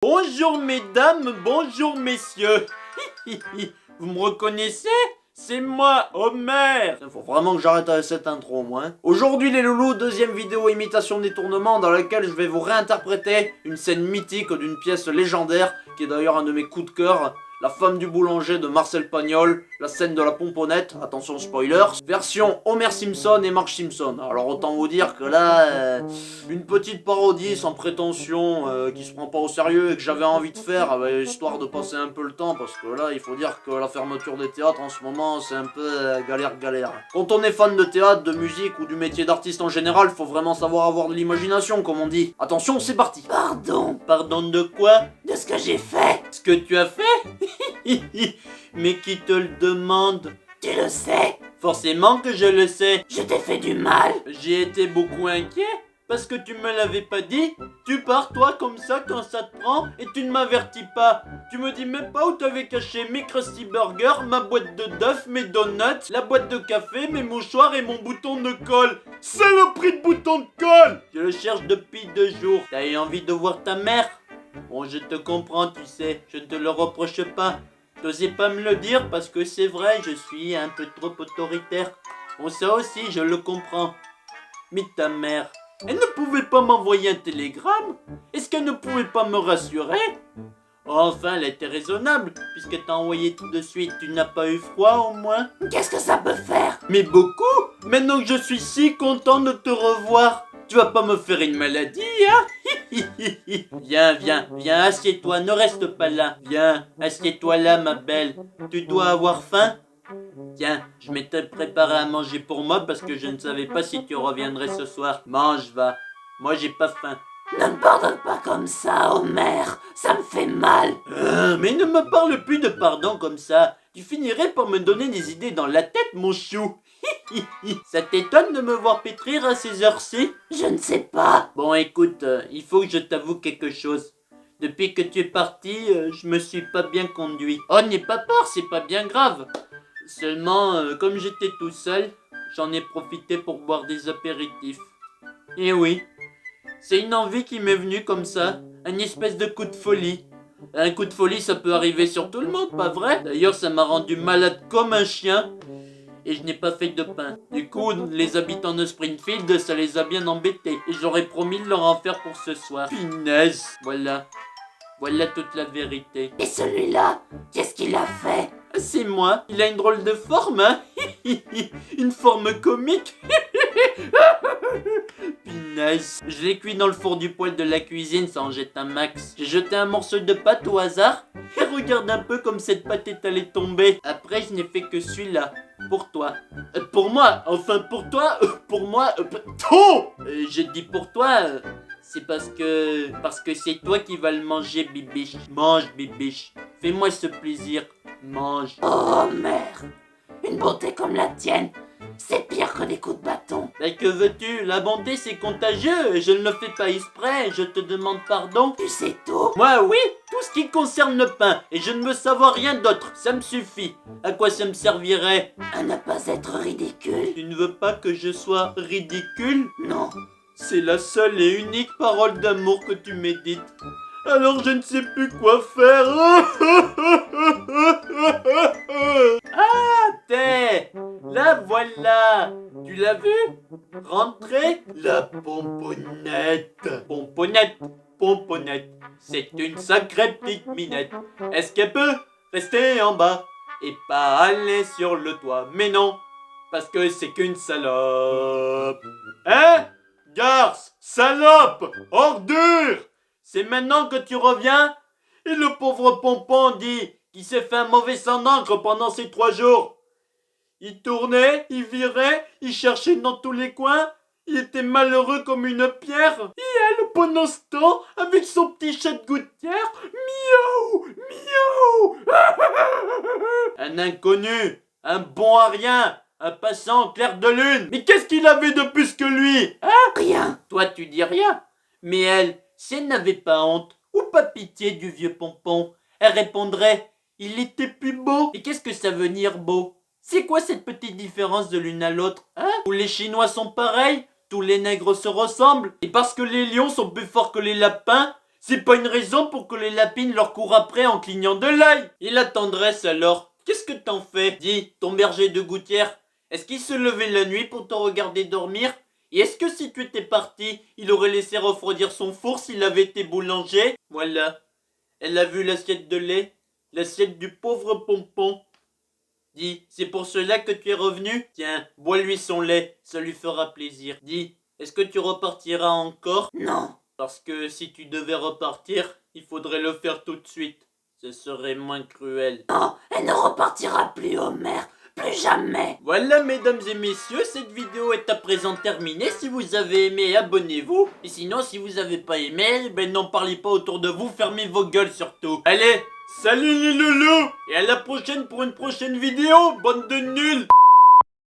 Bonjour mesdames, bonjour messieurs. Vous me reconnaissez? C'est moi, Homer. Faut vraiment que j'arrête avec cette intro, moi. Aujourd'hui les loulous, deuxième vidéo imitation de détournement dans laquelle je vais vous réinterpréter une scène mythique d'une pièce légendaire qui est d'ailleurs un de mes coups de cœur. La femme du boulanger de Marcel Pagnol, la scène de la pomponnette, attention spoilers, version Homer Simpson et Marge Simpson. Alors autant vous dire que là, une petite parodie sans prétention, qui se prend pas au sérieux et que j'avais envie de faire, histoire de passer un peu le temps, parce que là, il faut dire que la fermeture des théâtres en ce moment, c'est un peu galère. Quand on est fan de théâtre, de musique ou du métier d'artiste en général, faut vraiment savoir avoir de l'imagination, comme on dit. Attention, c'est parti. Pardon de quoi? De ce que j'ai fait. Ce que tu as fait? Mais qui te le demande? Tu le sais. Forcément que je le sais. Je t'ai fait du mal. J'ai été beaucoup inquiet parce que tu me l'avais pas dit. Tu pars toi comme ça quand ça te prend et tu ne m'avertis pas. Tu me dis même pas où t'avais caché mes Krusty Burger, ma boîte de Duff, mes donuts, la boîte de café, mes mouchoirs et mon bouton de colle. Saloperie de bouton de colle! Je le cherche depuis 2 jours. T'as eu envie de voir ta mère? Bon, je te comprends, tu sais, je ne te le reproche pas. T'osais pas me le dire parce que c'est vrai, je suis un peu trop autoritaire. Bon, ça aussi, je le comprends. Mais ta mère, elle ne pouvait pas m'envoyer un télégramme? Est-ce qu'elle ne pouvait pas me rassurer? Enfin, elle était raisonnable, puisqu'elle t'a envoyé tout de suite. Tu n'as pas eu froid au moins? Qu'est-ce que ça peut faire? Mais beaucoup! Maintenant que je suis si content de te revoir, tu vas pas me faire une maladie, hein? Viens, assieds-toi, ne reste pas là. Viens, assieds-toi là, ma belle. Tu dois avoir faim? Tiens, je m'étais préparé à manger pour moi parce que je ne savais pas si tu reviendrais ce soir. Mange, va. Moi, j'ai pas faim. Ne me pardonne pas comme ça, Homer. Ça me fait mal. Mais ne me parle plus de pardon comme ça. Tu finirais par me donner des idées dans la tête, mon chou. Ça t'étonne de me voir pétrir à ces heures-ci? Je ne sais pas. Bon, écoute, il faut que je t'avoue quelque chose. Depuis que tu es parti, je me suis pas bien conduit. Oh, n'aie pas peur, c'est pas bien grave. Seulement, comme j'étais tout seul, j'en ai profité pour boire des apéritifs. Et oui, c'est une envie qui m'est venue comme ça, un espèce de coup de folie. Un coup de folie, ça peut arriver sur tout le monde, pas vrai? D'ailleurs, ça m'a rendu malade comme un chien. Et je n'ai pas fait de pain. Du coup, les habitants de Springfield, ça les a bien embêtés. Et j'aurais promis de leur en faire pour ce soir. Punaise, voilà. Voilà toute la vérité. Et celui-là, qu'est-ce qu'il a fait? C'est moi. Il a une drôle de forme, hein? Une forme comique. Punaise. Je l'ai cuit dans le four du poêle de la cuisine, ça en jette un max. J'ai jeté un morceau de pâte au hasard. Et regarde un peu comme cette pâte est allée tomber. Après, je n'ai fait que celui-là. Pour toi. Pour moi. Enfin, pour toi. Pour moi. Oh, je dis pour toi. C'est parce que c'est toi qui vas le manger, bibiche. Mange, bibiche. Fais-moi ce plaisir. Mange. Oh, Homer. Une bonté comme la tienne, c'est pire que des coups de bâton. Ben que veux-tu? La bonté c'est contagieux et je ne le fais pas exprès, je te demande pardon. Tu sais tout. Moi oui, tout ce qui concerne le pain et je ne veux savoir rien d'autre, ça me suffit. À quoi ça me servirait? À ne pas être ridicule. Tu ne veux pas que je sois ridicule? Non. C'est la seule et unique parole d'amour que tu médites. Alors je ne sais plus quoi faire. Ah, t'es là, voilà. Tu l'as vu? Rentrer la pomponnette. Pomponnette. C'est une sacrée petite minette. Est-ce qu'elle peut rester en bas et pas aller sur le toit? Mais non, parce que c'est qu'une salope. Hein? Garce, salope, ordure! C'est maintenant que tu reviens? Et le pauvre Pompon dit qu'il s'est fait un mauvais sang d'encre pendant ces 3 jours. Il tournait, il virait, il cherchait dans tous les coins, il était malheureux comme une pierre. Et elle, pendant ce temps, avec son petit chat de gouttière, miaou, miaou. Un inconnu, un bon à rien, un passant en clair de lune. Mais qu'est-ce qu'il avait de plus que lui? Hein? Rien. Toi, tu dis rien. Mais elle, si elle n'avait pas honte ou pas pitié du vieux Pompon, elle répondrait « Il était plus beau ». Et qu'est-ce que ça veut dire beau? C'est quoi cette petite différence de l'une à l'autre? Hein? Tous les Chinois sont pareils, tous les nègres se ressemblent. Et parce que les lions sont plus forts que les lapins, C'est pas une raison pour que les lapines leur courent après en clignant de l'œil. Et la tendresse alors? Qu'est-ce que t'en fais? Dis, ton berger de gouttière, est-ce qu'il se levait la nuit pour te regarder dormir? Et est-ce que si tu étais parti, il aurait laissé refroidir son four s'il avait été boulanger? Voilà. Elle a vu l'assiette de lait, l'assiette du pauvre Pompon. Dis, c'est pour cela que tu es revenu? Tiens, bois-lui son lait, ça lui fera plaisir. Dis, est-ce que tu repartiras encore? Non. Parce que si tu devais repartir, il faudrait le faire tout de suite. Ce serait moins cruel. Non, elle ne repartira plus, Homer. Plus jamais. Voilà, mesdames et messieurs, cette vidéo est à présent terminée. Si vous avez aimé, abonnez-vous. Et sinon, si vous avez pas aimé, ben n'en parlez pas autour de vous. Fermez vos gueules surtout. Allez, salut les loulous. Et à la prochaine pour une prochaine vidéo, bande de nuls.